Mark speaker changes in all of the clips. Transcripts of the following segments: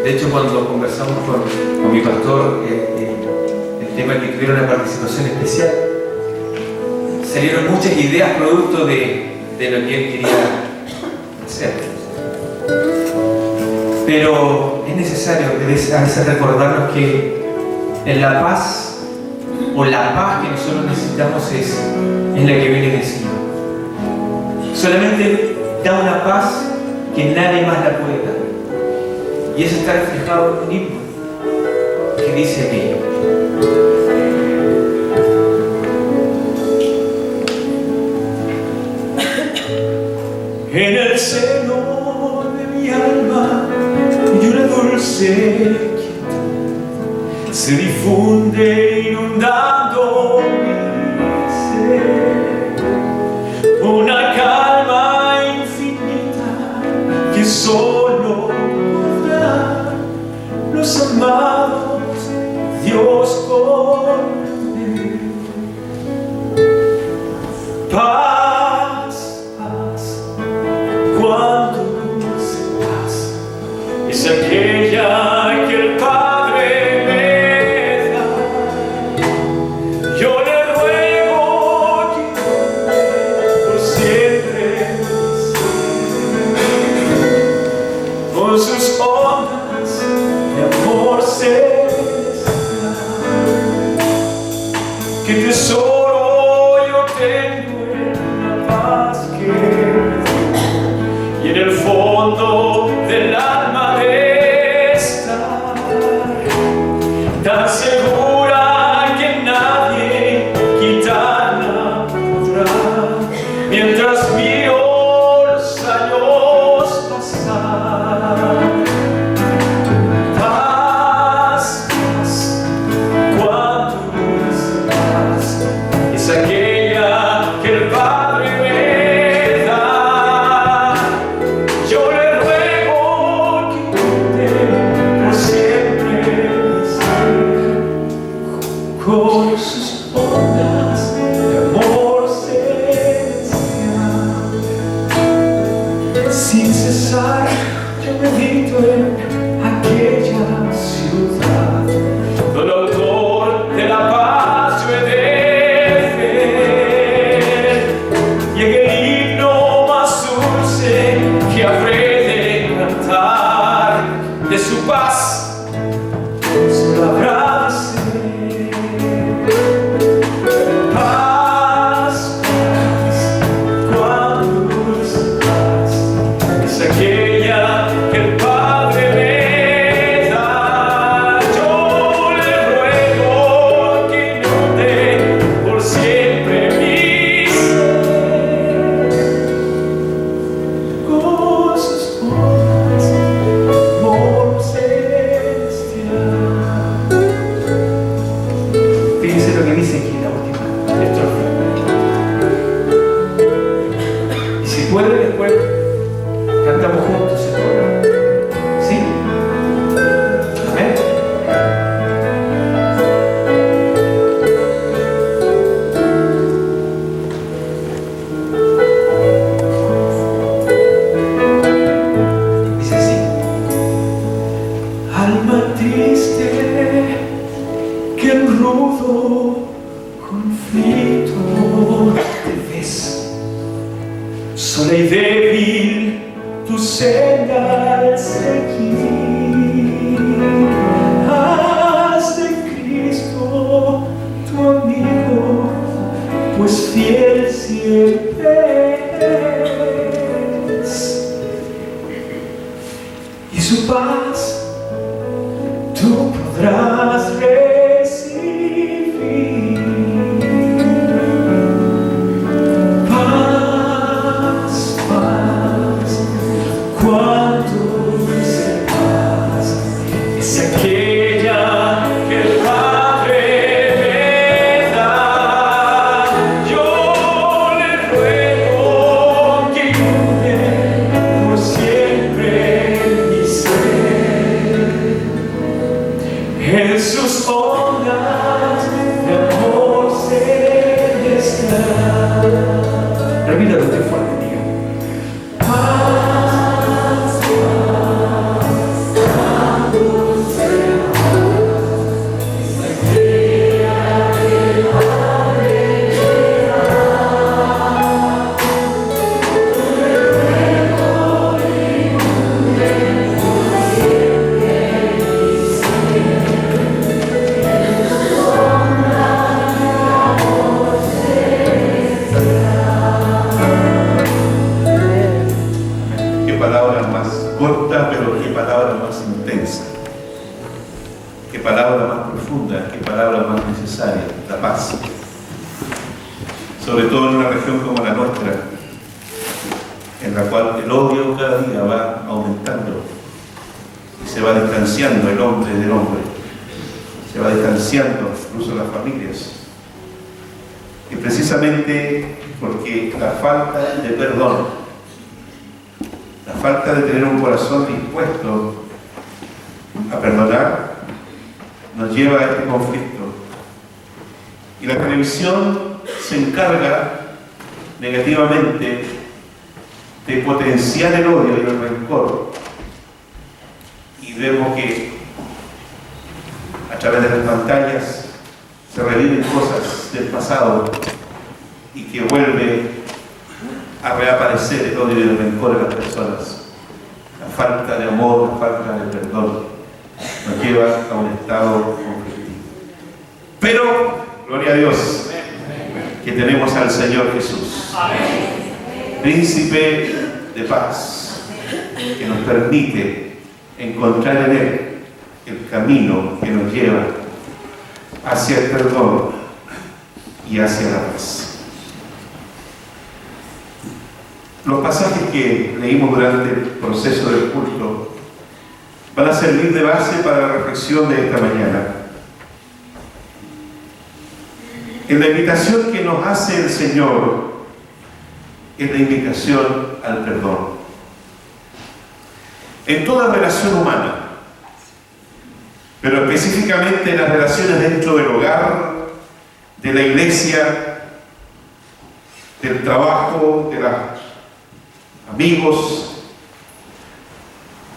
Speaker 1: De hecho, cuando conversamos con mi pastor, el tema que tuvieron una participación especial, salieron muchas ideas producto de lo que él quería hacer. Pero es necesario a veces recordarnos que en la paz, o la paz que nosotros necesitamos es la que viene del Señor. Solamente da una paz que nadie más la puede dar. Y eso está reflejado en un himno que dice aquello. En el seno de mi alma y una dulce quietud se difunde inundando mi ser. Una calma infinita que solo podrán los amados Dios comprender. Paz, paz, cuando dulce paz es aquella que el Padre me da. Yo le ruego que por siempre con sus ondas de amor celestial, que tesoro yo tengo en la paz que y en el fondo del alma de estar tan segura que nadie quitarla podrá, mientras miro los años pasar. Paz, paz, cuando dulce paz es aquella que el Padre me da. Yo le ruego que por siempre con sus ondas de amor celestial. Sin cesar yo medito en aquella ciudad, el autor de la paz yo he de ver, y en el himno más dulce que habré de cantar de su paz solo habrá de ser. Paz, paz, cuando dulce paz es aquella que el Padre me da. Yo le ruego que inunde por siempre mi ser con sus ondas de amor celestial. Fíjense lo que dice aquí la última estrofa. Y si puede, después cantamos juntos el coro. ¿Sí? Amén. Dice así. Alma triste que en rudo conflicto te ves, sola y débil tu senda al seguir. Haz de Cristo tu amigo, pues fiel siempre es, y su paz tú podrás recibir. Paz, paz, cuando dulce paz es aquella que el Padre me da. Yo le ruego que inunde por siempre mi ser. Jesús
Speaker 2: profunda, pero qué palabra más intensa, qué palabra más profunda, qué palabra más necesaria, la paz. Sobre todo en una región como la nuestra, en la cual el odio cada día va aumentando y se va distanciando el hombre del hombre, se va distanciando incluso las familias. Y precisamente porque la falta de perdón, la falta de tener un corazón dispuesto a perdonar, nos lleva a este conflicto. Y la televisión se encarga negativamente de potenciar el odio y el rencor. Y vemos que a través de las pantallas se reviven cosas del pasado y que vuelve a reaparecer el odio y el rencor en las personas. La falta de amor, la falta de perdón nos lleva a un estado conflictivo. Pero, gloria a Dios, que tenemos al Señor Jesús, Príncipe de paz, que nos permite encontrar en Él el camino que nos lleva hacia el perdón y hacia la paz. Los pasajes que leímos durante el proceso del culto van a servir de base para la reflexión de esta mañana. En la invitación que nos hace el Señor es la invitación al perdón. En toda relación humana, pero específicamente en las relaciones dentro del hogar, de la iglesia, del trabajo, de los amigos,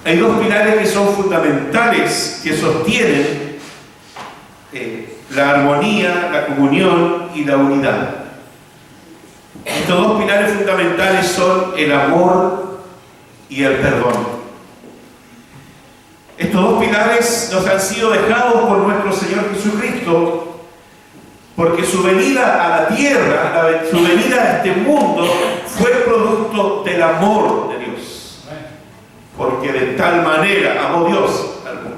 Speaker 2: hay dos pilares que son fundamentales, que sostienen la armonía, la comunión y la unidad. Estos dos pilares fundamentales son el amor y el perdón. Estos dos pilares nos han sido dejados por nuestro Señor Jesucristo, porque su venida a la tierra, su venida a este mundo, fue producto del amor de Dios. Porque de tal manera amó Dios al mundo.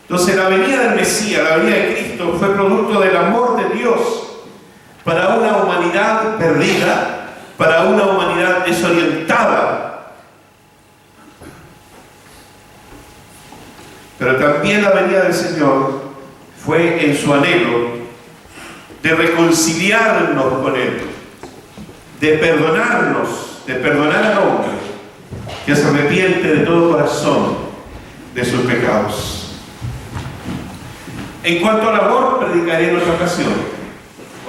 Speaker 2: Entonces la venida del Mesías, la venida de Cristo, fue producto del amor de Dios para una humanidad perdida, para una humanidad desorientada. Pero también la venida del Señor fue en su anhelo de reconciliarnos con Él, de perdonarnos, de perdonar al hombre que se arrepiente de todo corazón de sus pecados. En cuanto al amor, predicaré en otra ocasión.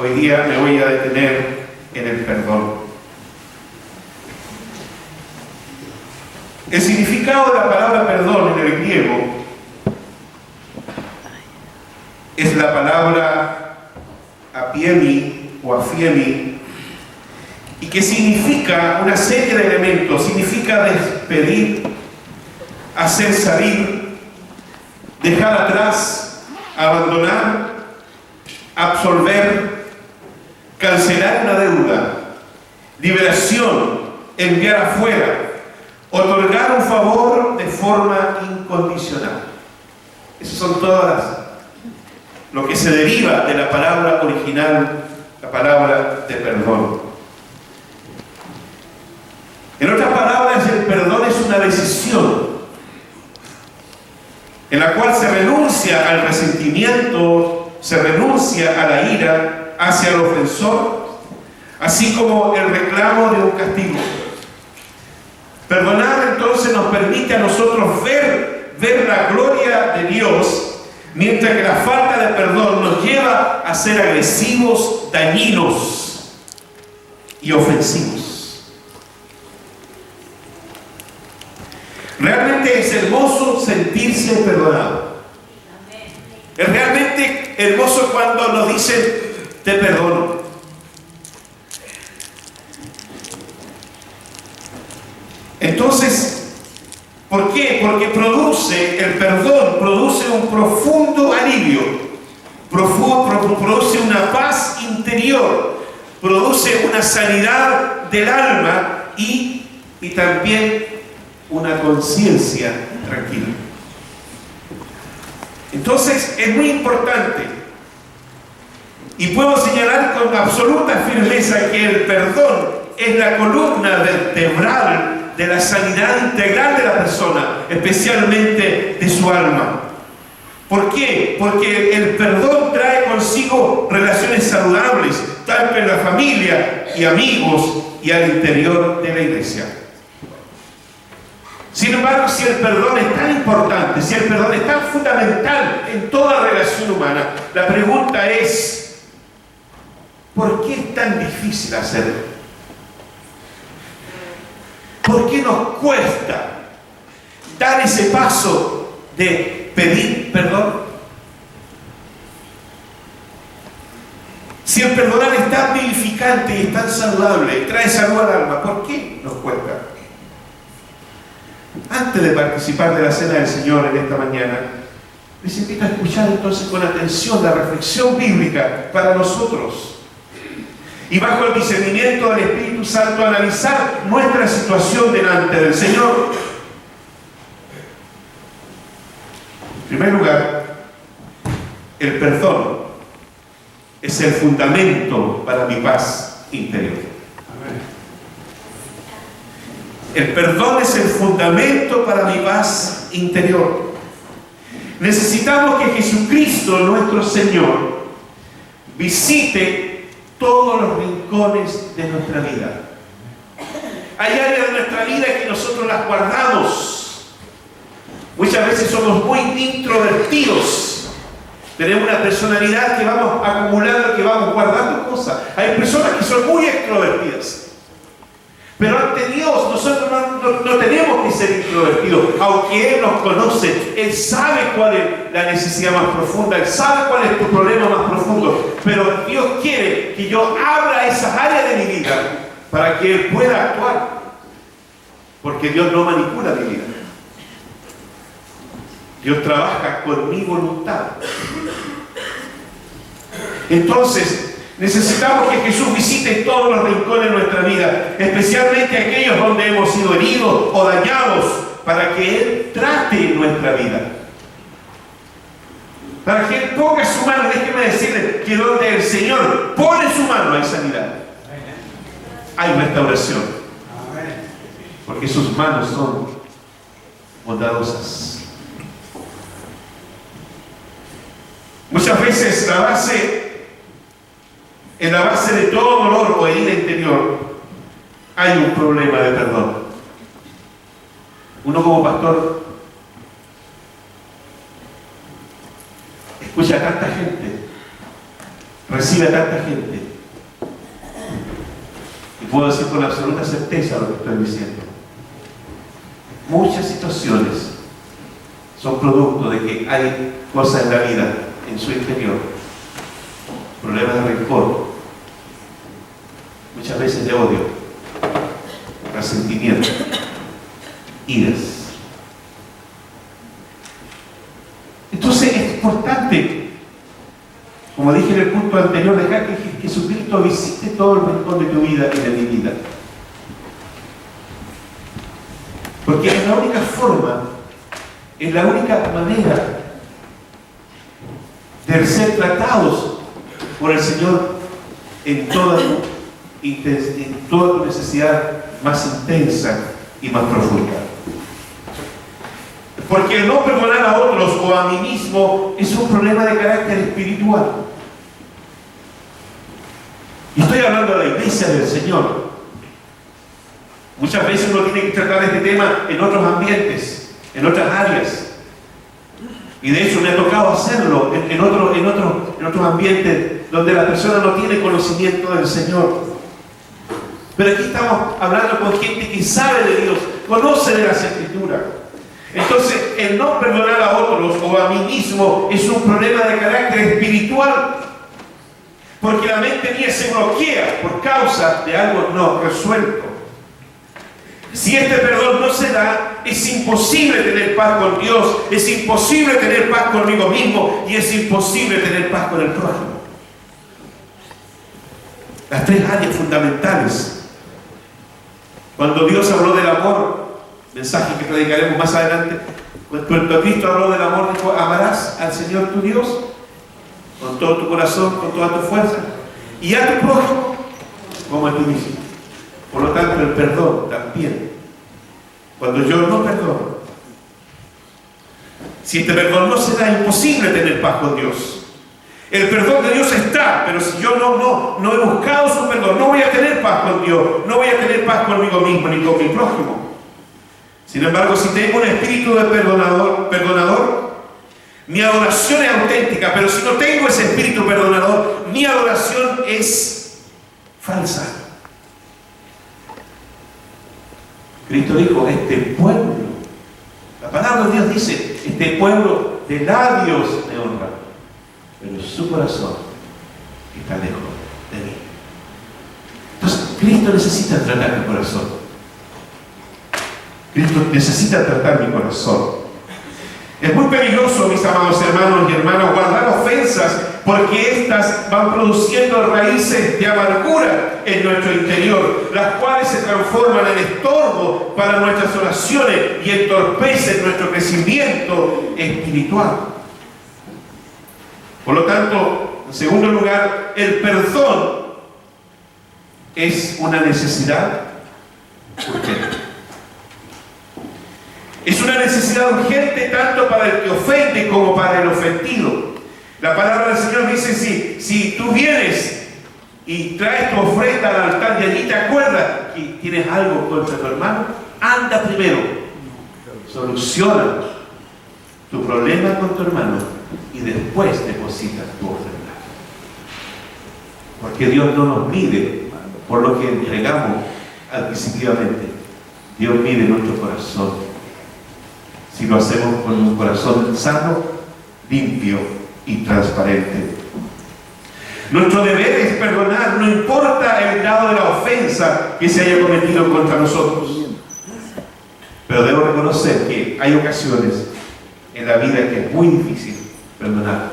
Speaker 2: Hoy día me voy a detener en el perdón. El significado de la palabra perdón en el griego es la palabra apiemi o afiemi, y que significa una serie de elementos. Significa despedir, hacer salir, dejar atrás, abandonar, absolver, cancelar una deuda, liberación, enviar afuera, otorgar un favor de forma incondicional. Esas son todas lo que se deriva de la palabra original, la palabra de perdón. En otras palabras, el perdón es una decisión en la cual se renuncia al resentimiento, se renuncia a la ira hacia el ofensor, así como el reclamo de un castigo. Perdonar entonces nos permite a nosotros ver la gloria de Dios, mientras que la falta de perdón nos lleva a ser agresivos, dañinos y ofensivos. Realmente es hermoso sentirse perdonado. Es realmente hermoso cuando nos dicen, te perdono. Entonces, ¿por qué? Porque el perdón produce un profundo alivio, produce una paz interior, produce una sanidad del alma y también una conciencia tranquila. Entonces es muy importante, y puedo señalar con absoluta firmeza que el perdón es la columna vertebral de la sanidad integral de la persona, especialmente de su alma. ¿Por qué? Porque el perdón trae consigo relaciones saludables, tanto en la familia y amigos y al interior de la iglesia. Sin embargo, si el perdón es tan importante, si el perdón es tan fundamental en toda relación humana, la pregunta es, ¿por qué es tan difícil hacerlo? ¿Por qué nos cuesta dar ese paso de pedir perdón? Si el perdonar es tan vivificante y es tan saludable, trae salud al alma, ¿por qué nos cuesta? Antes de participar de la cena del Señor en esta mañana, les invito a escuchar entonces con atención la reflexión bíblica para nosotros. Y bajo el discernimiento del Espíritu Santo, analizar nuestra situación delante del Señor. En primer lugar, el perdón es el fundamento para mi paz interior. El perdón es el fundamento para mi paz interior. Necesitamos que Jesucristo, nuestro Señor, visite todos los rincones de nuestra vida. Hay áreas de nuestra vida que nosotros las guardamos. Muchas veces somos muy introvertidos. Tenemos una personalidad que vamos acumulando, que vamos guardando cosas. Hay personas que son muy extrovertidas. Pero ante Dios nosotros no tenemos que ser introvertidos. Aunque Él nos conoce, Él sabe cuál es la necesidad más profunda, Él sabe cuál es tu problema más profundo. Pero Dios quiere que yo abra esas áreas de mi vida para que Él pueda actuar. Porque Dios no manipula mi vida. Dios trabaja con mi voluntad. Entonces, necesitamos que Jesús visite todos los rincones de nuestra vida, especialmente aquellos donde hemos sido heridos o dañados, para que Él trate nuestra vida. Para que Él ponga su mano. Déjeme decirle que donde el Señor pone su mano hay sanidad. Hay restauración. Porque sus manos son bondadosas. Muchas veces en la base de todo dolor o herida interior hay un problema de perdón. Uno como pastor escucha a tanta gente, recibe a tanta gente, y puedo decir con absoluta certeza lo que estoy diciendo. Muchas situaciones son producto de que hay cosas en la vida, en su interior, problemas de rencor, muchas veces de odio, resentimiento, iras. Entonces es importante, como dije en el punto anterior, dejar que Jesucristo visite todo el rincón de tu vida y de mi vida. Porque es la única forma, es la única manera de ser tratados por el Señor en toda tu necesidad más intensa y más profunda. Porque el no perdonar a otros o a mí mismo es un problema de carácter espiritual. Y estoy hablando de la iglesia del Señor. Muchas veces uno tiene que tratar este tema en otros ambientes, en otras áreas. Y de hecho me ha tocado hacerlo en otros ambientes donde la persona no tiene conocimiento del Señor. Pero aquí estamos hablando con gente que sabe de Dios, conoce de las Escrituras. Entonces, el no perdonar a otros o a mí mismo es un problema de carácter espiritual. Porque la mente mía se bloquea por causa de algo no resuelto. Si este perdón no se da, es imposible tener paz con Dios, es imposible tener paz conmigo mismo y es imposible tener paz con el prójimo. Las tres áreas fundamentales. Cuando Dios habló del amor mensaje que predicaremos más adelante, cuando Cristo habló del amor, dijo: amarás al Señor tu Dios con todo tu corazón, con toda tu fuerza, y a tu prójimo como a ti mismo. Por lo tanto, el perdón también. Cuando yo no perdono, si este perdón no se da, es imposible tener paz con Dios. El perdón de Dios está, pero si yo no he buscado su perdón, no voy a tener paz con Dios, no voy a tener paz conmigo mismo ni con mi prójimo. Sin embargo, si tengo un espíritu de perdonador, mi adoración es auténtica, pero si no tengo ese espíritu perdonador, mi adoración es falsa. Cristo dijo: este pueblo, la palabra de Dios dice, este pueblo de labios me honra, pero su corazón está lejos de mí. Entonces, Cristo necesita tratar mi corazón. Cristo necesita tratar mi corazón. Es muy peligroso, mis amados hermanos y hermanas, guardar ofensas, porque éstas van produciendo raíces de amargura en nuestro interior, las cuales se transforman en estorbo para nuestras oraciones y entorpecen nuestro crecimiento espiritual. Por lo tanto, en segundo lugar, el perdón es una necesidad urgente. Es una necesidad urgente tanto para el que ofende como para el ofendido. La palabra del Señor dice: si tú vienes y traes tu ofrenda al altar y allí te acuerdas que tienes algo contra tu hermano, anda primero, soluciona tu problema con tu hermano y después deposita tu ofrenda. Porque Dios no nos mide por lo que entregamos adquisitivamente. Dios mide nuestro corazón. Si lo hacemos con un corazón sano, limpio y transparente. Nuestro deber es perdonar, no importa el grado de la ofensa que se haya cometido contra nosotros. Pero debo reconocer que hay ocasiones en la vida que es muy difícil perdonar.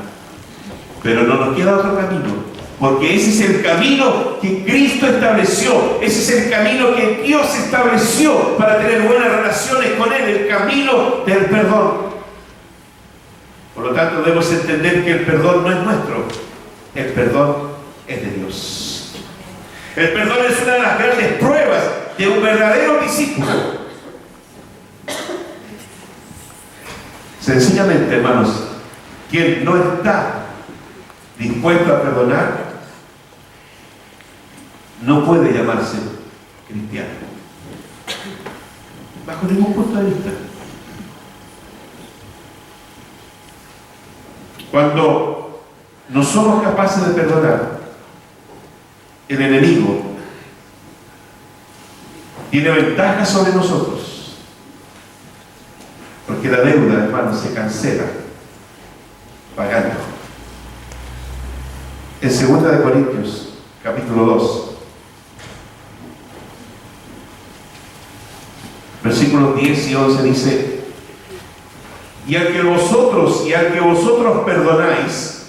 Speaker 2: Pero no nos queda otro camino, porque ese es el camino que Cristo estableció, ese es el camino que Dios estableció para tener buenas relaciones con Él, el camino del perdón. Por lo tanto, debemos entender que el perdón no es nuestro, el perdón es de Dios. El perdón es una de las grandes pruebas de un verdadero discípulo. Sencillamente, hermanos, quien no está dispuesto a perdonar no puede llamarse cristiano, bajo ningún punto de vista. Cuando no somos capaces de perdonar, el enemigo tiene ventaja sobre nosotros, porque la deuda, hermanos, se cancela pagando. En 2 Corintios, capítulo 2, versículos 10 y 11 dice: y al que vosotros perdonáis,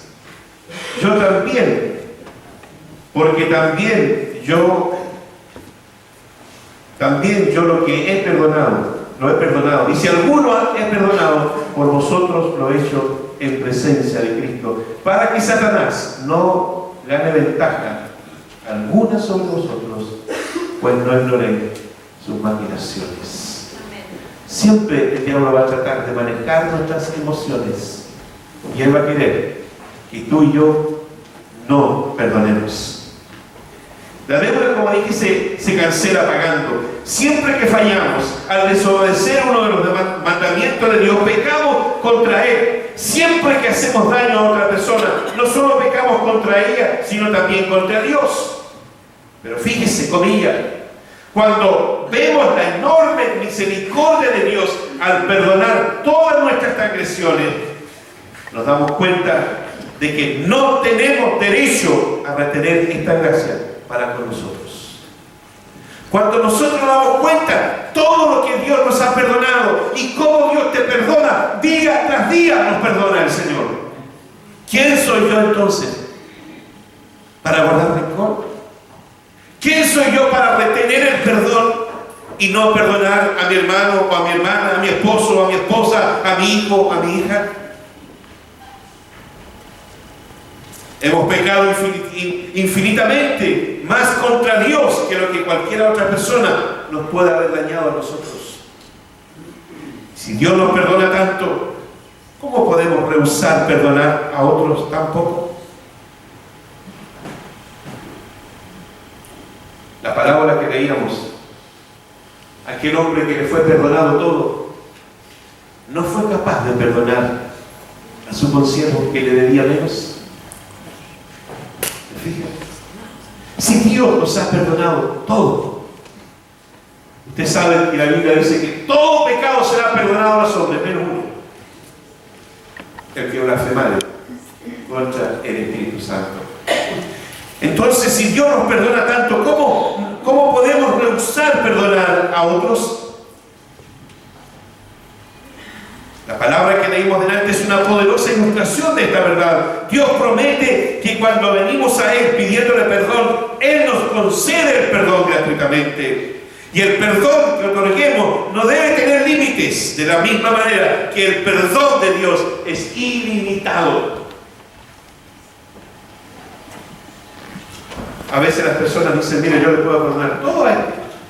Speaker 2: yo también, porque también yo lo que he perdonado, lo he perdonado. Y si alguno he perdonado, por vosotros lo he hecho en presencia de Cristo, para que Satanás no gane ventaja alguna sobre vosotros, pues no ignoréis sus maquinaciones. Siempre el diablo va a tratar de manejar nuestras emociones y él va a querer que tú y yo no perdonemos. La deuda, como dije, se cancela pagando. Siempre que fallamos al desobedecer uno de los mandamientos de Dios, pecamos contra Él. Siempre que hacemos daño a otra persona, no solo pecamos contra ella, sino también contra Dios. Pero fíjese, comillas, cuando vemos la enorme misericordia de Dios al perdonar todas nuestras transgresiones, nos damos cuenta de que no tenemos derecho a retener esta gracia para con nosotros. Cuando nosotros nos damos cuenta todo lo que Dios nos ha perdonado y cómo Dios te perdona, día tras día nos perdona el Señor. ¿Quién soy yo entonces para guardar rencor? ¿Quién soy yo para retener el perdón? y no perdonar a mi hermano o a mi hermana, a mi esposo o a mi esposa, a mi hijo o a mi hija? Hemos pecado infinitamente más contra Dios que lo que cualquier otra persona nos pueda haber dañado a nosotros. Si Dios nos perdona tanto, ¿cómo podemos rehusar perdonar a otros tan poco? La parábola que leíamos, aquel hombre que le fue perdonado todo, no fue capaz de perdonar a su consiervo que le debía menos. ¿Se fijan? Si Dios nos ha perdonado todo, usted sabe que la Biblia dice que todo pecado será perdonado a los hombres, menos uno: el que blasfemare contra el Espíritu Santo. Entonces, si Dios nos perdona tanto, ¿cómo podemos rehusar perdonar a otros? La palabra que leímos delante es una poderosa ilustración de esta verdad. Dios promete que cuando venimos a Él pidiéndole perdón, Él nos concede el perdón gratuitamente. Y el perdón que otorguemos no debe tener límites, de la misma manera que el perdón de Dios es ilimitado. A veces las personas dicen: mire, yo le puedo perdonar todo a él,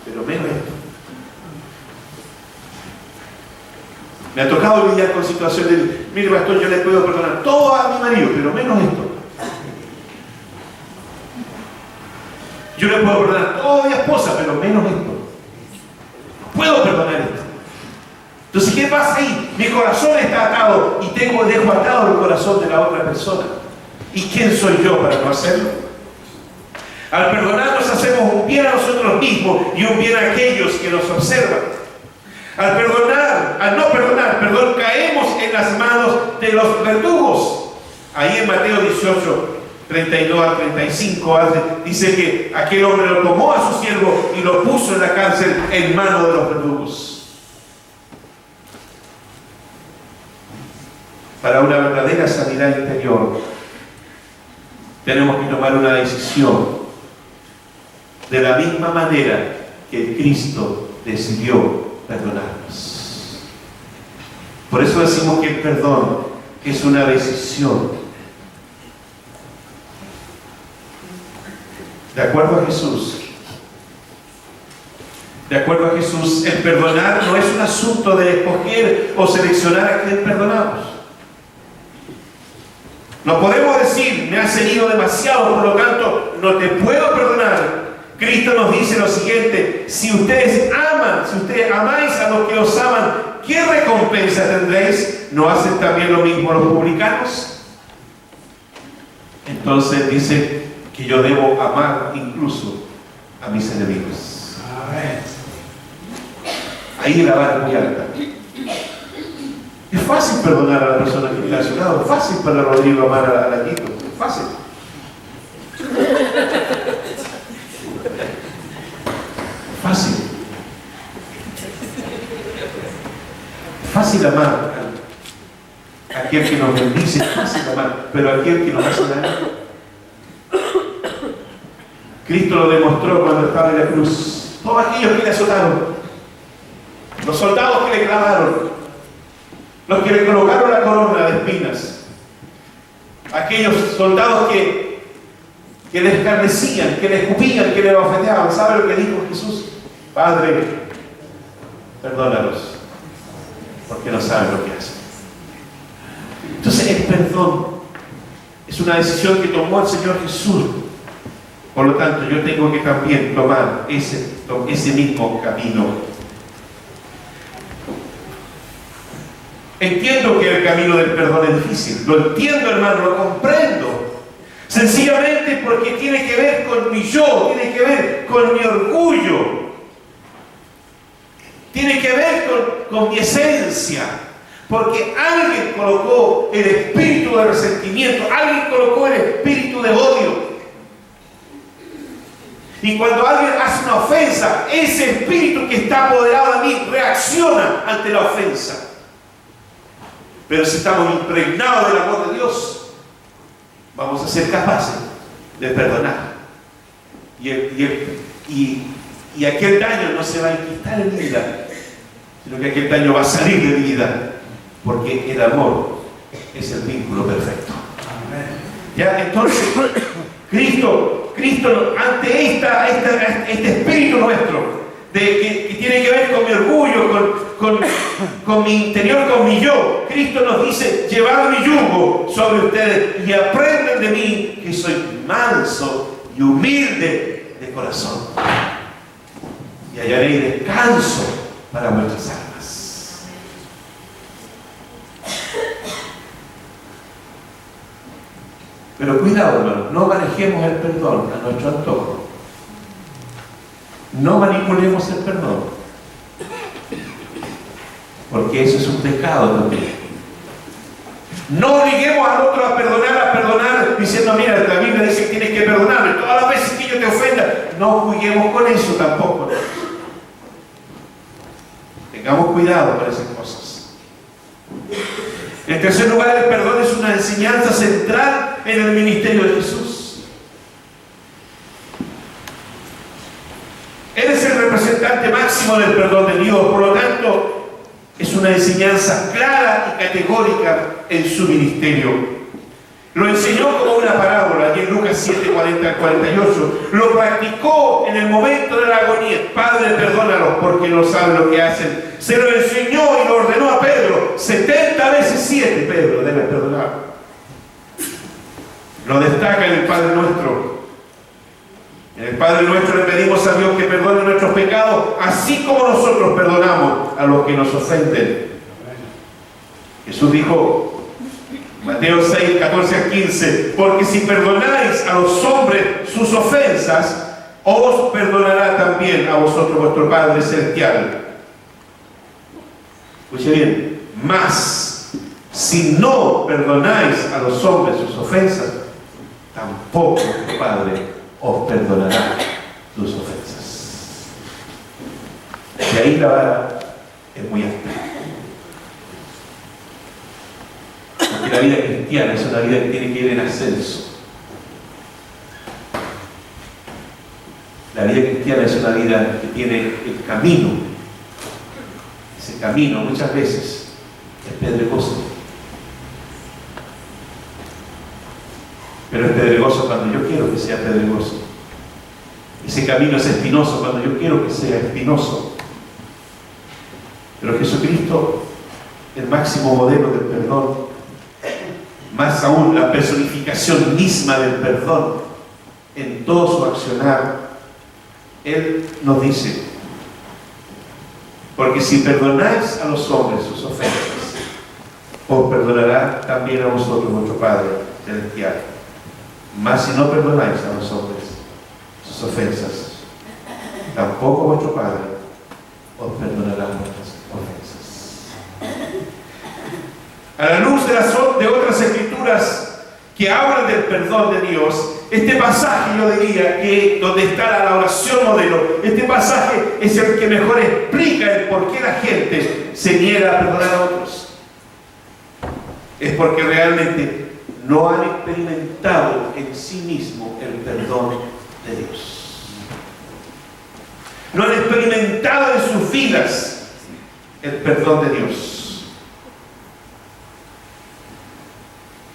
Speaker 2: pero menos esto. Me ha tocado lidiar con situaciones de: mire, pastor, yo le puedo perdonar todo a mi marido, pero menos esto. Yo le puedo perdonar todo a mi esposa, pero menos esto. No puedo perdonar esto. Entonces, ¿qué pasa ahí? Mi corazón está atado y dejo atado el corazón de la otra persona. ¿Y quién soy yo para no hacerlo? Al perdonarnos hacemos un bien a nosotros mismos y un bien a aquellos que nos observan. Al no perdonar, caemos en las manos de los verdugos. Ahí en Mateo 18, 32 al 35, dice que aquel hombre lo tomó a su siervo y lo puso en la cárcel en manos de los verdugos. Para una verdadera sanidad interior, tenemos que tomar una decisión de la misma manera que Cristo decidió perdonarnos. Por eso decimos que el perdón es una decisión. De acuerdo a Jesús, el perdonar no es un asunto de escoger o seleccionar a quien perdonamos. No podemos decir: me has herido demasiado, por lo tanto no te puedo perdonar. Cristo nos dice lo siguiente: si ustedes amáis a los que os aman, ¿qué recompensa tendréis? ¿No hacen también lo mismo los publicanos? Entonces dice que yo debo amar incluso a mis enemigos. Ahí la vara es muy alta. Es fácil perdonar a la persona que está a su lado. Es fácil para Rodrigo amar a la Quito. Es fácil. Fácil. Fácil amar a aquel que nos bendice, fácil amar, pero a aquel que nos hace daño. Cristo lo demostró cuando estaba en la cruz. Todos aquellos que le azotaron, los soldados que le clavaron, los que le colocaron la corona de espinas, aquellos soldados que le escarnecían, que le escupían, que le bofeteaban. ¿Sabe lo que dijo Jesús? Padre, perdónalos, porque no saben lo que hacen. Entonces el perdón es una decisión que tomó el Señor Jesús. Por lo tanto, yo tengo que también tomar ese mismo camino. Entiendo que el camino del perdón es difícil. Lo entiendo, hermano, lo comprendo. Sencillamente porque tiene que ver con mi yo, tiene que ver con mi orgullo, tiene que ver con mi esencia. Porque alguien colocó el espíritu de resentimiento, alguien colocó el espíritu de odio. Y cuando alguien hace una ofensa, ese espíritu que está apoderado de mí reacciona ante la ofensa. Pero si estamos impregnados del amor de Dios, vamos a ser capaces de perdonar. Y Y aquel daño no se va a enquistar en mi vida, sino que aquel daño va a salir de mi vida, porque el amor es el vínculo perfecto. Ya, entonces, Cristo, ante este espíritu nuestro, que tiene que ver con mi orgullo, con mi interior, con mi yo, Cristo nos dice: llevad mi yugo sobre ustedes y aprendan de mí, que soy manso y humilde de corazón, y hallaréis descanso para vuestras almas. Pero cuidado, hermano, no manejemos el perdón a nuestro antojo. No manipulemos el perdón, porque eso es un pecado también. No obliguemos al otro a perdonar, diciendo: mira, la Biblia dice que tienes que perdonarme todas las veces que yo te ofenda. No juguemos con eso tampoco. Tengamos cuidado con esas cosas. En tercer lugar, el perdón es una enseñanza central en el ministerio de Jesús. Él es el representante máximo del perdón de Dios, por lo tanto, es una enseñanza clara y categórica en su ministerio. Lo enseñó como una parábola, y en Lucas 7, 40 al 48, lo practicó en el momento de la agonía: Padre, perdónalos porque no saben lo que hacen. Se lo enseñó y lo ordenó a Pedro: 70 veces 7, Pedro, debes perdonar. Lo destaca en el Padre Nuestro. En el Padre Nuestro le pedimos a Dios que perdone nuestros pecados, así como nosotros perdonamos a los que nos ofenden. Jesús dijo, Mateo 6, 14 al 15: porque si perdonáis a los hombres sus ofensas, os perdonará también a vosotros vuestro Padre Celestial. Escuche bien: mas si no perdonáis a los hombres sus ofensas, tampoco vuestro Padre os perdonará tus ofensas. Y ahí la vara es muy alta. Porque la vida cristiana es una vida que tiene que ir en ascenso. La vida cristiana es una vida que tiene el camino. Ese camino muchas veces es pedregoso. Pero es pedregoso cuando yo quiero que sea pedregoso. Ese camino es espinoso cuando yo quiero que sea espinoso. Pero Jesucristo, el máximo modelo del perdón, más aún la personificación misma del perdón en todo su accionar, Él nos dice: porque si perdonáis a los hombres sus ofensas, os perdonará también a vosotros vuestro Padre Celestial. Mas si no perdonáis a los hombres sus ofensas, tampoco vuestro Padre os perdonará vuestras ofensas. A la luz de otras escrituras que hablan del perdón de Dios, este pasaje, yo diría que donde está la oración modelo, este pasaje es el que mejor explica el por qué la gente se niega a perdonar a otros. Es porque realmente no han experimentado en sí mismo el perdón de Dios. No han experimentado en sus vidas el perdón de Dios.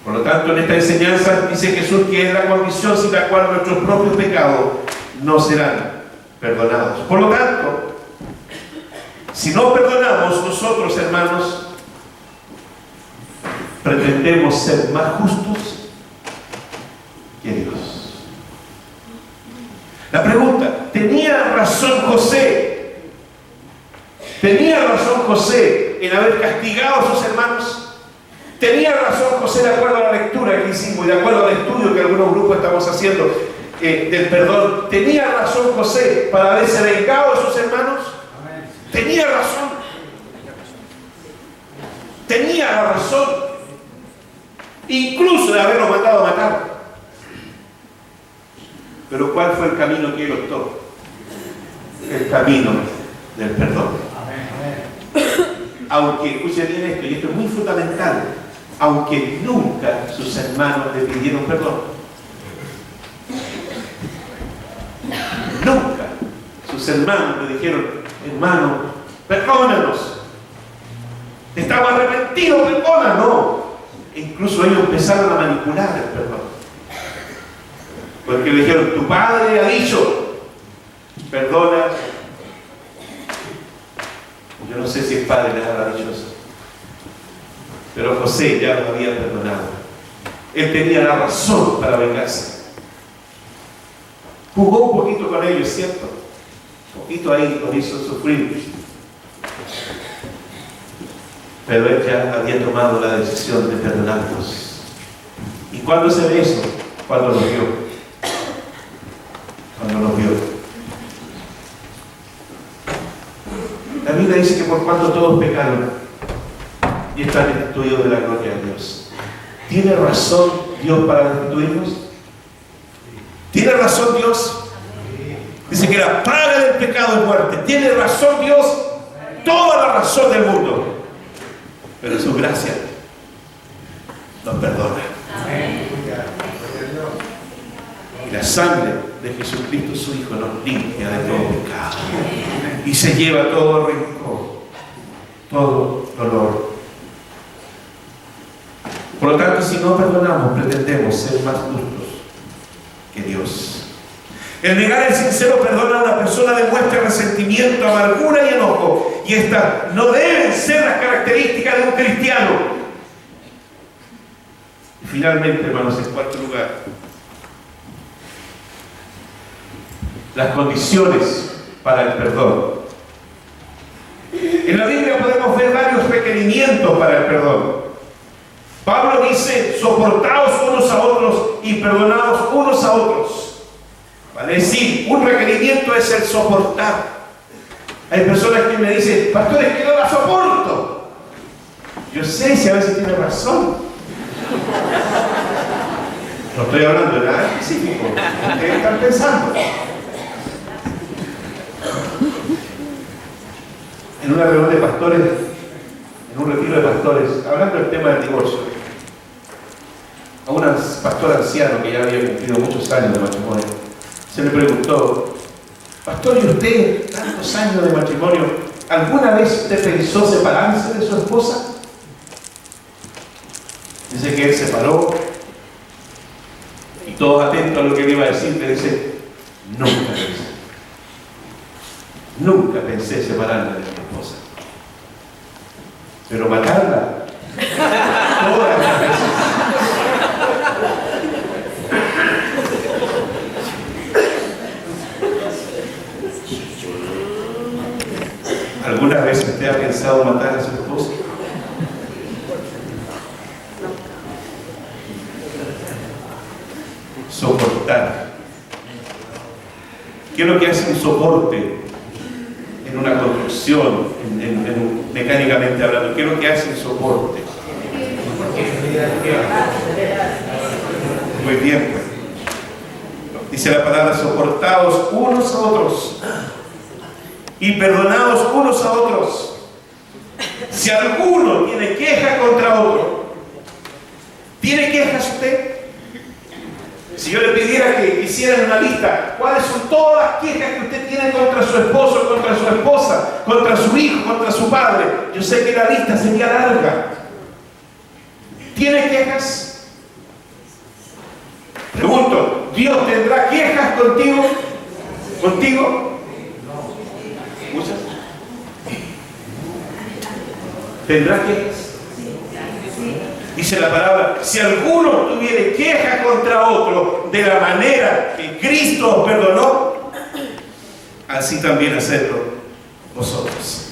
Speaker 2: Por lo tanto, en esta enseñanza dice Jesús que es la condición sin la cual nuestros propios pecados no serán perdonados. Por lo tanto, si no perdonamos nosotros, hermanos, pretendemos ser más justos que Dios. La pregunta: ¿tenía razón José? ¿Tenía razón José en haber castigado a sus hermanos? ¿Tenía razón José de acuerdo a la lectura que hicimos y de acuerdo al estudio que algunos grupos estamos haciendo del perdón? ¿Tenía razón José para haberse vengado de sus hermanos? ¿Tenía razón? ¿Tenía la razón? Incluso de haberlo mandado a matar. Pero ¿cuál fue el camino que él optó? El camino del perdón. Aunque, escuchen bien esto, y esto es muy fundamental, aunque nunca sus hermanos le pidieron perdón. Nunca sus sus hermanos le dijeron: hermano, perdónanos, estamos arrepentidos, perdónanos. E incluso ellos empezaron a manipular el perdón, porque le dijeron: tu padre ha dicho, perdona. Yo no sé si el padre les habrá dicho eso, pero José ya lo había perdonado. Él tenía la razón para vengarse. Jugó un poquito con ellos, ¿cierto? Un poquito ahí los hizo sufrir. Pero él ya había tomado la decisión de perdonarlos. ¿Y cuándo se ve eso? Cuando los vio. Cuando los vio. La Biblia dice que por cuanto todos pecaron y están destituidos de la gloria de Dios. ¿Tiene razón Dios para destituirnos? ¿Tiene razón Dios? Dice que la paga del pecado es muerte. ¿Tiene razón Dios? Toda la razón del mundo. Pero su gracia nos perdona. Y la sangre de Jesucristo, su Hijo, nos limpia de todo pecado. Y se lleva todo rencor, todo dolor. Por lo tanto, si no perdonamos, pretendemos ser más justos que Dios. El negar el sincero perdón a una persona demuestra resentimiento, amargura y enojo. Y estas no deben ser las características de un cristiano. Y finalmente, hermanos, en cuarto lugar, las condiciones para el perdón. En la Biblia podemos ver varios requerimientos para el perdón. Pablo dice: soportaos unos a otros y perdonaos unos a otros. ¿Vale? Es decir, un requerimiento es el soportar. Hay personas que me dicen: pastor, es que no la soporto. Yo sé si a veces tiene razón. No estoy hablando de nada específico. Ustedes están pensando. En una reunión de pastores, en un retiro de pastores, hablando del tema del divorcio, a un pastor anciano que ya había cumplido muchos años de matrimonio, se le preguntó: pastor, ¿y usted, tantos años de matrimonio, alguna vez usted pensó separarse de su esposa? Dice que él se paró y todos atentos a lo que le iba a decir, le dice: nunca pensé separarme de mi esposa, pero matarla todas las veces. ¿Alguna vez usted ha pensado matar a su esposa? Soportar. ¿Qué es lo que hace un soporte en una construcción, mecánicamente hablando? ¿Qué es lo que hace un soporte? Muy bien, pues. Dice la palabra: soportaos unos a otros y perdonaos unos a otros. Si alguno tiene queja contra otro, ¿tiene quejas usted? Si yo le pidiera que hicieran una lista, ¿cuáles son todas las quejas que usted tiene contra su esposo, contra su esposa, contra su hijo, contra su padre? Yo sé que la lista sería larga. ¿Tiene quejas? Pregunto: ¿Dios tendrá quejas contigo? ¿Contigo? ¿Muchas? ¿Tendrá quejas? Dice la palabra: si alguno tuviere queja contra otro de la manera que Cristo os perdonó, así también hacedlo vosotros.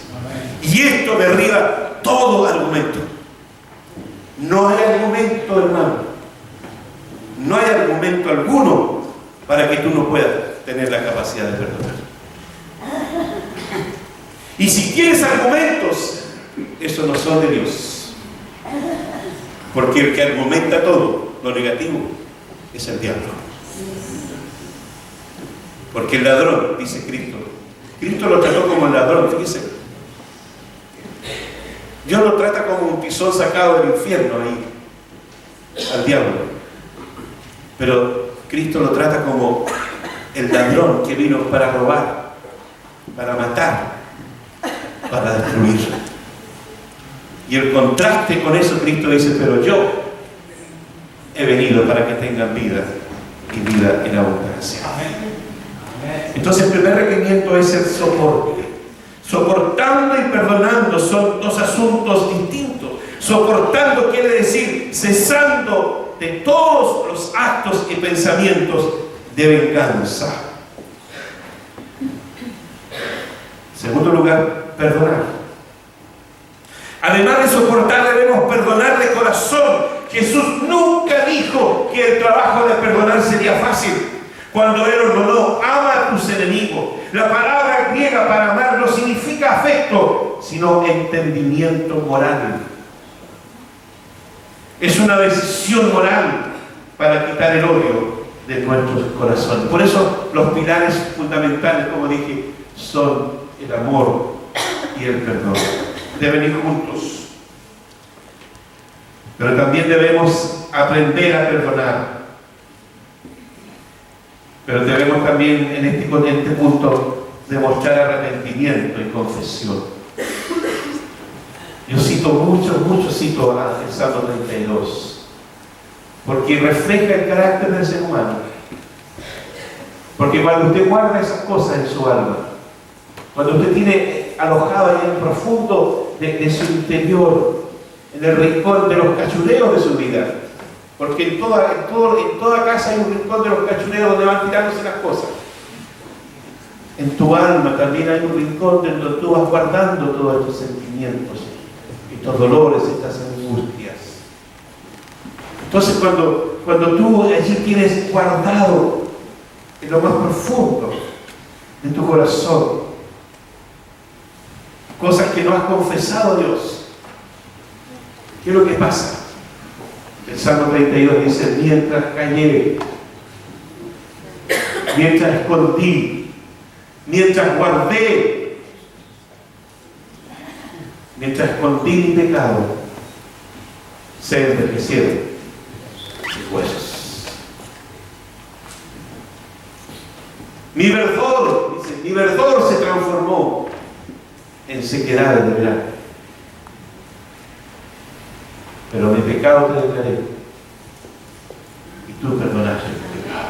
Speaker 2: Y esto derriba todo argumento. No hay argumento, hermano. No hay argumento alguno para que tú no puedas tener la capacidad de perdonar. Y si tienes argumentos, esos no son de Dios. Porque el que argumenta todo lo negativo es el diablo. Porque el ladrón, dice Cristo, Cristo lo trató como el ladrón, fíjese. Dios lo trata como un tizón sacado del infierno ahí, al diablo. Pero Cristo lo trata como el ladrón que vino para robar, para matar, para destruir. Y el contraste con eso, Cristo dice, pero yo he venido para que tengan vida y vida en abundancia. Entonces el primer requerimiento es el soporte. Soportando y perdonando son dos asuntos distintos. Soportando quiere decir cesando de todos los actos y pensamientos de venganza. En segundo lugar, perdonar. Además de soportar, debemos perdonar de corazón. Jesús nunca dijo que el trabajo de perdonar sería fácil. Cuando Él ordenó, ama a tus enemigos. La palabra griega para amar no significa afecto, sino entendimiento moral. Es una decisión moral para quitar el odio de nuestros corazones. Por eso los pilares fundamentales, como dije, son el amor y el perdón. Deben ir juntos. Pero también debemos aprender a perdonar. Pero debemos también en este punto demostrar arrepentimiento y confesión. Yo cito mucho cito el Salmo 32, porque refleja el carácter del ser humano. Porque cuando usted guarda esas cosas en su alma, cuando usted tiene alojado ahí en el profundo de su interior, en el rincón de los cachureos de su vida, porque en toda casa hay un rincón de los cachureos donde van tirándose las cosas. En tu alma también hay un rincón donde tú vas guardando todos estos sentimientos, estos dolores, estas angustias. Entonces cuando tú allí tienes guardado en lo más profundo de tu corazón cosas que no has confesado a Dios, ¿qué es lo que pasa? El Salmo 32 dice, mientras callé, mientras escondí, mientras guardé, mientras escondí mi pecado, se envejecieron mis huesos. Mi verdor, dice, mi verdor se transformó en sequedad de verano. Pero mi pecado te declaré y tú perdonaste mi pecado.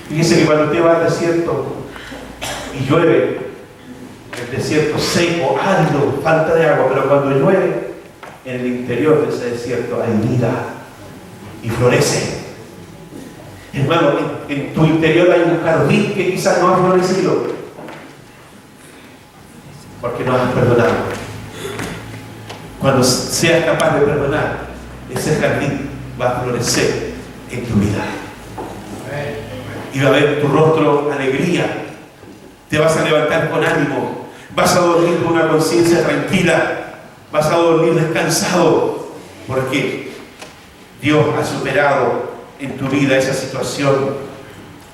Speaker 2: Fíjese que cuando usted va al desierto y llueve, el desierto seco, árido, falta de agua, pero cuando llueve, en el interior de ese desierto hay vida y florece. Hermano, en tu interior hay un jardín que quizás no ha florecido porque no has perdonado. Cuando seas capaz de perdonar, ese jardín va a florecer en tu vida. Y va a ver en tu rostro alegría. Te vas a levantar con ánimo. Vas a dormir con una conciencia tranquila. Vas a dormir descansado. Porque Dios ha superado en tu vida esa situación.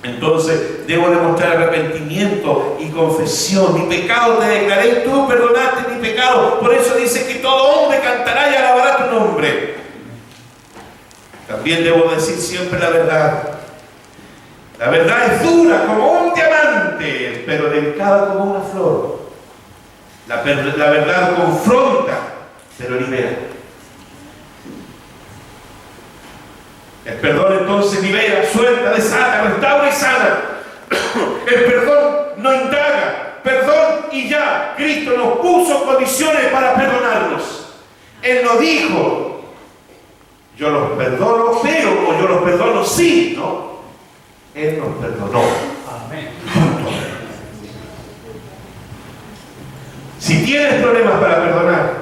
Speaker 2: Entonces, debo demostrar arrepentimiento y confesión. Mi pecado te declaré, tú perdonaste mi pecado. Por eso dice que todo hombre cantará y alabará tu nombre. También debo decir siempre la verdad. La verdad es dura como un diamante, pero delicada como una flor. La verdad confronta, pero libera. El perdón entonces libera, suelta, desata, restaura y sana. El perdón no indaga, perdón y ya. Cristo nos puso condiciones para perdonarnos. Él no dijo, yo los perdono, pero, o yo los perdono sí, ¿no? Él nos perdonó. Amén. Si tienes problemas para perdonar,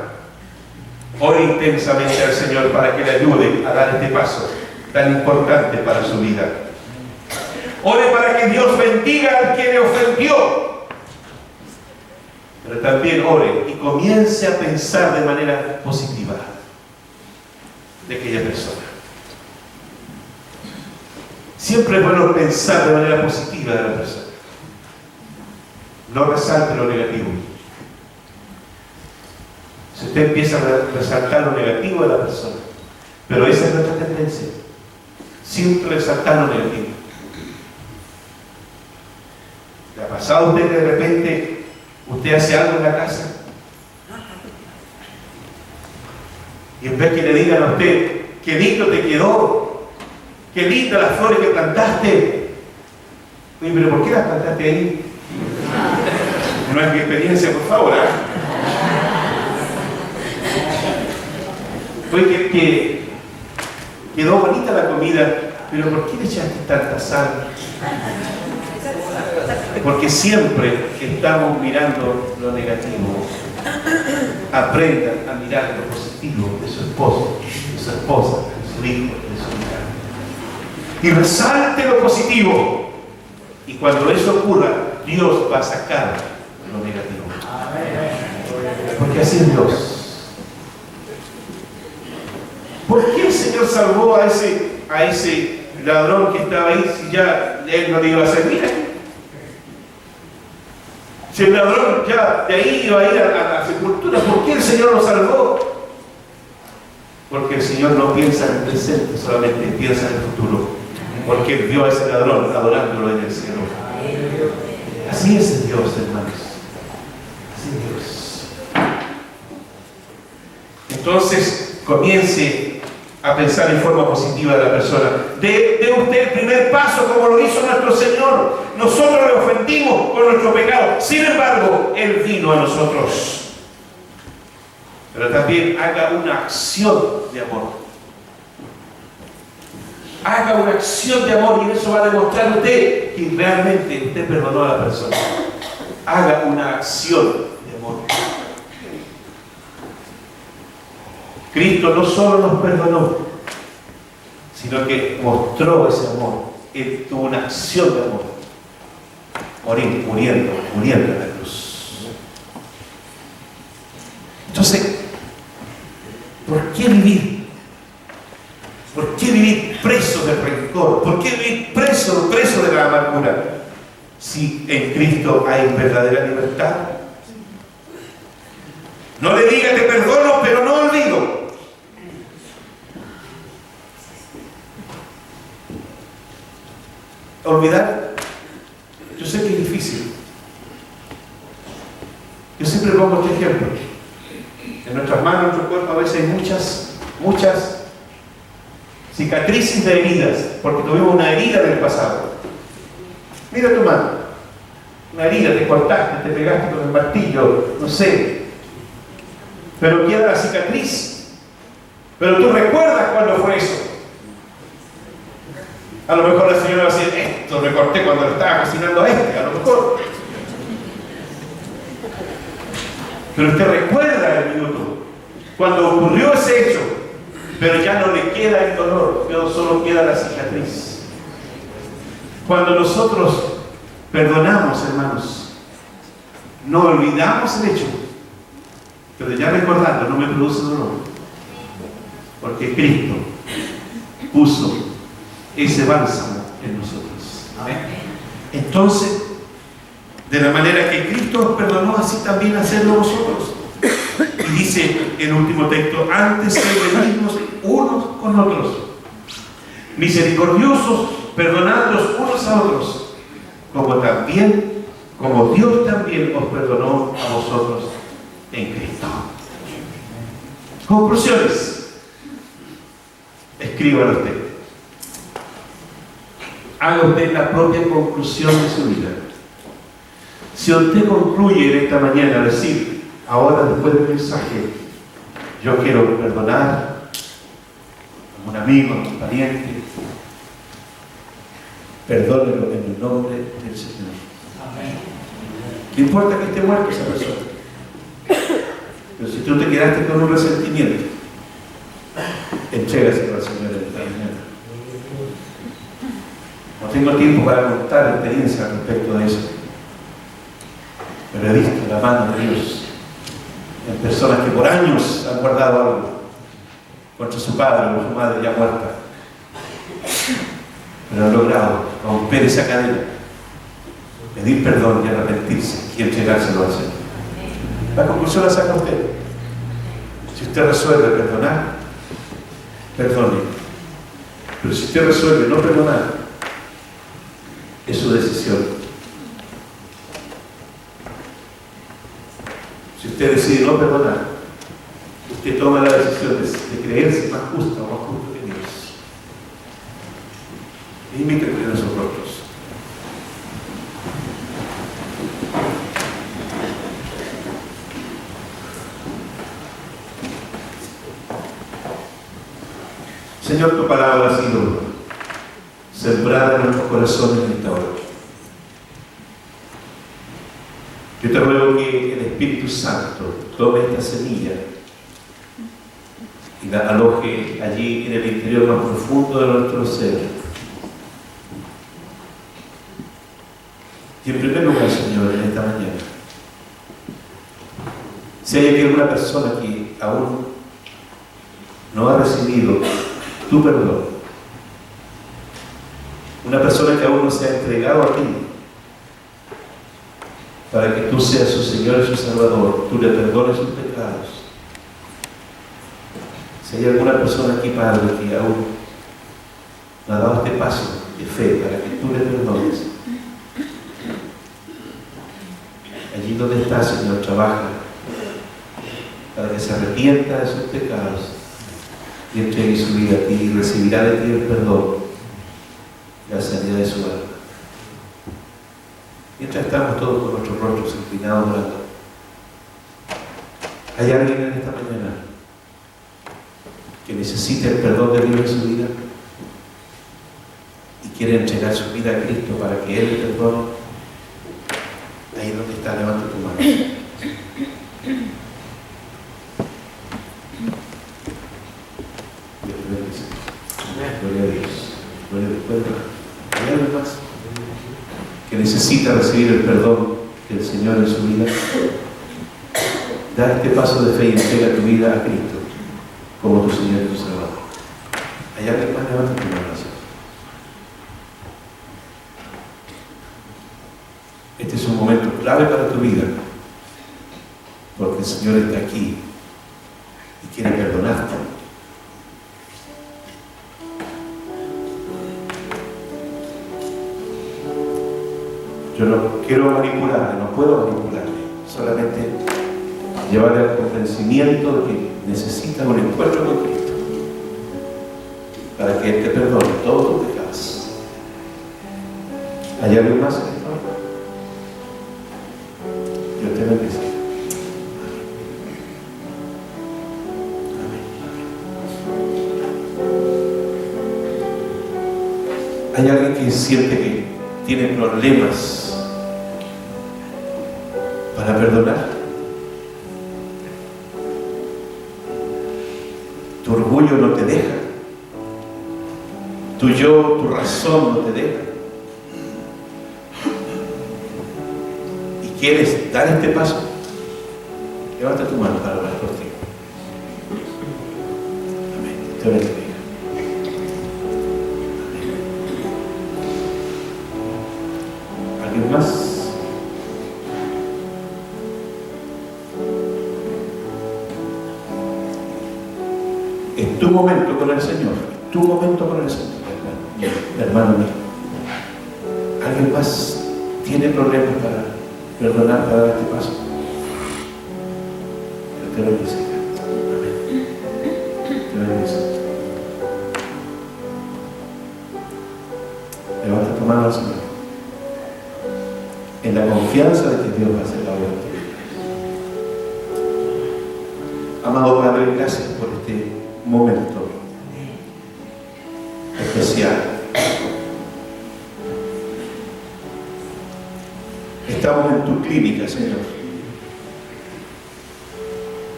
Speaker 2: ore intensamente al Señor para que le ayude a dar este paso tan importante para su vida. Ore para que Dios bendiga al que le ofendió. Pero también ore y comience a pensar de manera positiva de aquella persona. Siempre es bueno pensar de manera positiva de la persona. No resalte lo negativo. Si usted empieza a resaltar lo negativo de la persona, pero esa es nuestra tendencia. Siempre resaltar lo negativo. pasado usted que de repente usted hace algo en la casa y en vez que le digan a usted, qué lindo te quedó, qué lindas las flores que plantaste? Oye, pero ¿por qué las plantaste ahí? No es mi experiencia, por favor. Oye, que quedó bonita la comida, pero ¿por qué le echaste tanta sal? Porque siempre estamos mirando lo negativo. Aprendan a mirar lo positivo de su esposo, de su esposa, de su hijo, de su hija. Y resalte lo positivo. Y cuando eso ocurra, Dios va a sacar lo negativo. Porque así es Dios. ¿Por qué el Señor salvó a ese ladrón que estaba ahí si ya él no le iba a servir? Si el ladrón ya de ahí iba a ir a la sepultura, ¿por qué el Señor lo salvó? Porque el Señor no piensa en el presente, solamente piensa en el futuro. Porque él vio a ese ladrón adorándolo en el cielo. Así es Dios, hermanos. Así es Dios. Entonces, comience a pensar en forma positiva de la persona. De usted el primer paso como lo hizo nuestro Señor. Nosotros le ofendimos con nuestro pecado. Sin embargo, Él vino a nosotros. Pero también haga una acción de amor. Haga una acción de amor y eso va a demostrar usted que realmente usted perdonó a la persona. Haga una acción de amor. Cristo no solo nos perdonó, sino que mostró ese amor. Él tuvo una acción de amor. Muriendo en la cruz. Entonces, ¿por qué vivir? ¿Por qué vivir preso del rencor? ¿Por qué vivir preso de la amargura? Si en Cristo hay verdadera libertad. No le diga te perdono, pero no olvido. Olvidar, yo sé que es difícil. Yo siempre pongo este ejemplo. En nuestras manos, en nuestro cuerpo, a veces hay muchas cicatrices de heridas, porque tuvimos una herida del pasado. Mira tu mano, una herida, te cortaste, te pegaste con el martillo, no sé, pero queda la cicatriz. Pero tú recuerdas cuándo fue eso. A lo mejor la señora va a decir, esto me corté cuando le estaba cocinando a a lo mejor. Pero usted recuerda el minuto, cuando ocurrió ese hecho, pero ya no le queda el dolor, solo queda la cicatriz. Cuando nosotros perdonamos, hermanos, no olvidamos el hecho, pero ya recordando no me produce dolor, porque Cristo puso ese bálsamo en nosotros. Amén. Entonces, de la manera que Cristo nos perdonó, así también hacerlo nosotros. Y dice el último texto, antes que venirnos unos con otros, misericordiosos, perdonándonos unos a otros, como Dios también os perdonó a vosotros en Cristo. Conclusiones. Escríbalo usted. Haga usted la propia conclusión de su vida. Si usted concluye en esta mañana a decir, ahora después del mensaje, yo quiero perdonar a un amigo, a un pariente, perdónelo en el nombre del Señor. Amén. No importa que esté muerta esa persona, pero si tú te quedaste con un resentimiento, entrégaselo al Señor en esta mañana. No tengo tiempo para contar experiencias respecto de eso, pero he visto la mano de Dios en personas que por años han guardado algo contra su padre o su madre ya muerta, pero han logrado romper esa cadena, pedir perdón y arrepentirse y entregárselo al Señor. La conclusión la saca usted. Si usted resuelve perdonar, perdone. Pero si usted resuelve no perdonar, es su decisión. Si usted decide no perdonar, usted toma la decisión de creerse más justa o más justo que Dios. Invite a inclinar sus rostros. Señor, tu palabra ha sido sembrada en nuestros corazones en esta hora. Yo te ruego que el Espíritu Santo tome esta semilla y la aloje allí en el interior más profundo de nuestro ser. Y en primer lugar, Señor, en esta mañana, si hay aquí alguna persona que aún no ha recibido tu perdón, una persona que aún no se ha entregado a ti, para que tú seas su Señor y su Salvador, tú le perdones sus pecados. Si hay alguna persona aquí, Padre, que aún no ha dado este paso de fe para que tú le perdones, allí donde está, Señor, trabaja para que se arrepienta de sus pecados y entregue su vida a ti y recibirá de ti el perdón y la sanidad de su alma. Mientras estamos todos con nuestros rostros inclinados orando, ¿hay alguien en esta mañana que necesita el perdón de Dios en su vida y quiere entregar su vida a Cristo para que Él le perdone? Ahí donde está, levanta tu mano. Gloria a Dios. Gloria a Dios. ¿Hay alguien más que necesita recibir el perdón del Señor en su vida? Da este paso de fe y entrega tu vida a Cristo como tu Señor y tu Salvador. ¿Hay alguien más? Levanta tu mano. Este es un momento clave para tu vida, porque el Señor está aquí y quiere perdonarte. Yo no quiero manipularle, no puedo manipularle, solamente llevarle al convencimiento de que necesita un encuentro con Cristo para que Él te perdone todos tus pecados. ¿Hay algo más en esto? Dios te bendiga. Amén. ¿Hay alguien que siente que tiene problemas para perdonar? Tu orgullo no te deja, tu yo, tu razón no te deja, y quieres dar este paso. Levanta tu mano para orar por ti. Amén. Te bendiga. ¿Alguien más? Es tu momento con el Señor, tu momento con el Señor, hermano mío. ¿Alguien más tiene problemas para perdonar, para dar este paso? Pero te lo bendice. Amén. Te bendice. Levanta tu mano al Señor, en la confianza de que Dios va a hacer la obra en tu vida. Amado Padre, gracias por este momento especial. Estamos en tu clínica, Señor,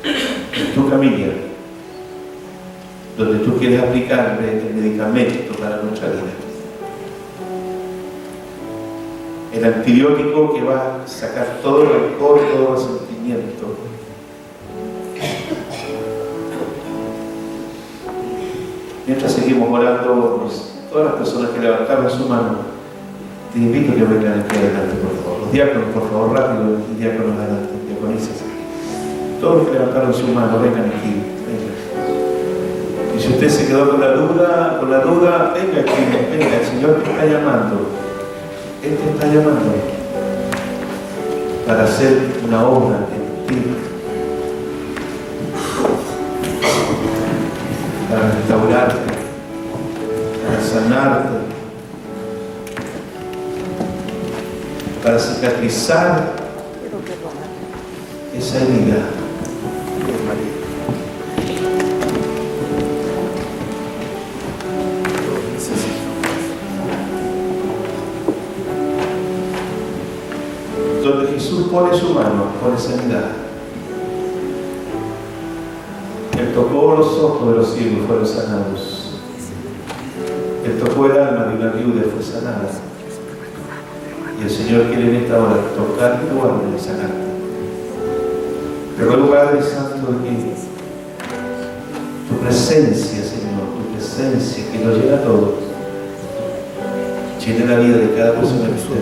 Speaker 2: en tu camilla, donde tú quieres aplicarle el medicamento para nuestra vida, el antibiótico que va a sacar todo el rencor, todo el resentimiento. Mientras seguimos orando, todas las personas que levantaron su mano, te invito a que vengan aquí adelante, por favor. Los diáconos, por favor, rápido, diáconos adelante, diaconisas. Todos los que levantaron su mano, vengan aquí, vengan. Y si usted se quedó con la duda, venga aquí, venga, el Señor te está llamando. Él te está llamando para hacer una obra en ti. para restaurarte, para sanarte, para cicatrizar esa herida. Donde Jesús pone su mano, pone sanidad. Él tocó los ojos de los ciegos, fueron sanados. Él tocó el alma de una viuda, fue sanada. Y el Señor quiere en esta hora tocar tu alma y sanarte. Te ruego, Padre Santo, que tu presencia, Señor, tu presencia que lo llena todo, llene la vida de cada persona que esté.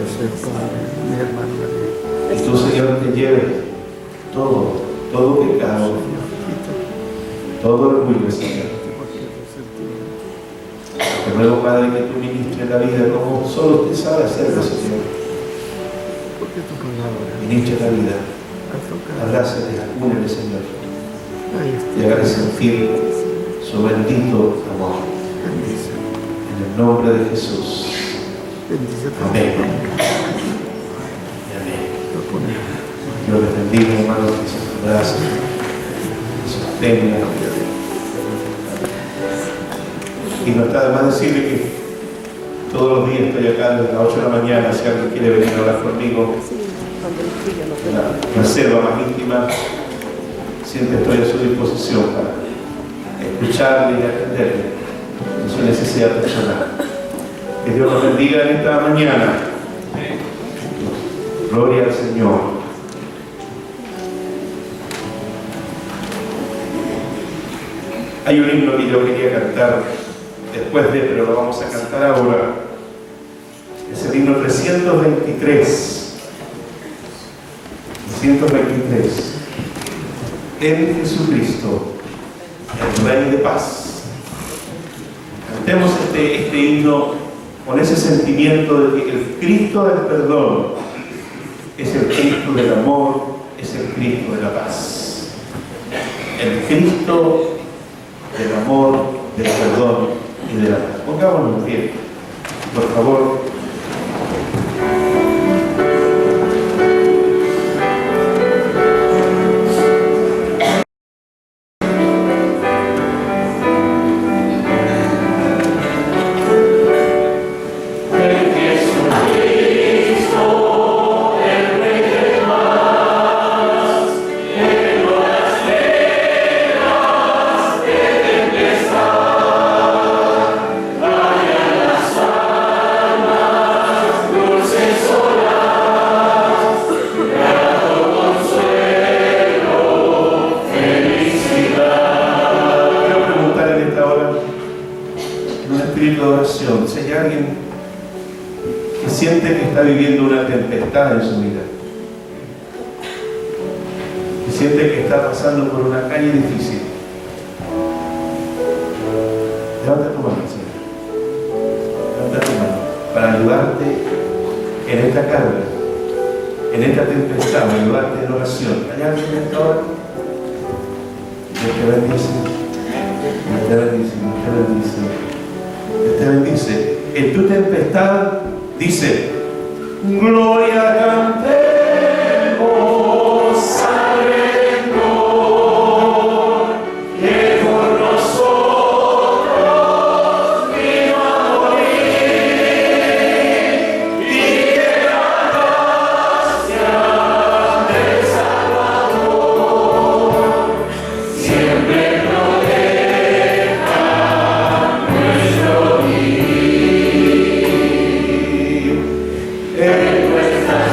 Speaker 2: Y tú, Señor, te lleves todo pecado, todo orgullo, Señor. Te ruego, Padre, que tú ministres la vida como solo usted sabe hacerlo, Señor. Ministre la vida. Abrázate, únele, Señor. Y hágale sentir su bendito amor. En el nombre de Jesús. Amén. Dios les bendiga, hermanos, que se abracen, que se sostengan. Y no está de más decirle que todos los días estoy acá desde las 8 de la mañana. Si alguien quiere venir a hablar conmigo, la reserva más íntima, siempre estoy a su disposición para escucharle y atenderle en su necesidad personal. Que Dios nos bendiga en esta mañana. Gloria al Señor. Hay un himno que yo quería cantar después de, pero lo vamos a cantar ahora. Es el himno 323. 323. En Jesucristo, el Rey de paz. Cantemos este himno con ese sentimiento de que el Cristo del perdón es el Cristo del amor, es el Cristo de la paz. El Cristo del amor, del perdón y de la paz. Pongámonos en pie, por favor. Si hay alguien que siente que está viviendo una tempestad en su vida, que siente que está pasando por una calle difícil, levanta tu mano, Señor. Levanta tu mano para ayudarte en esta carga, en esta tempestad, para ayudarte en oración. ¿Hay alguien en esta hora? Dios te bendice. Dios te bendice. Dios te bendice. Te bendice. En tu tempestad dice: gloria cantemos al Redentor, que por nosotros vino a morir, y que la gracia del Salvador siempre proteja nuestro vivir. En nuestras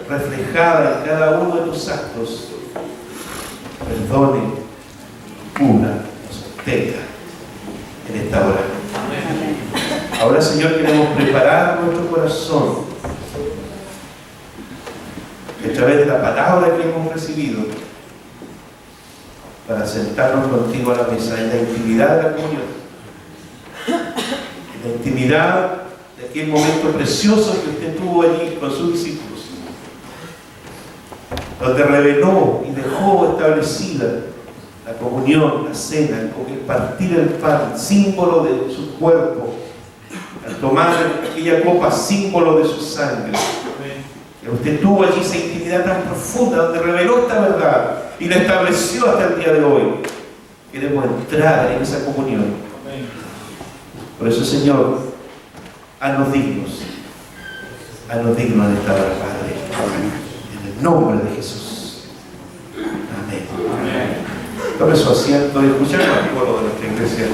Speaker 2: reflejada en cada uno de tus actos, perdone, cura, sostenga en esta hora. Ahora, Señor, queremos preparar nuestro corazón a través de la palabra que hemos recibido para sentarnos contigo a la mesa en la intimidad de la comunión, en la intimidad de aquel momento precioso que usted tuvo allí con sus discípulos, donde reveló y dejó establecida la comunión, la cena, el partir el pan, símbolo de su cuerpo, al tomar aquella copa, símbolo de su sangre. Que usted tuvo allí esa intimidad tan profunda, donde reveló esta verdad y la estableció hasta el día de hoy. Queremos entrar en esa comunión. Por eso, Señor, haznos dignos en esta hora, Padre. En el nombre de Jesús. Amén. Tome su asiento y escuchemos al coro de nuestra iglesia.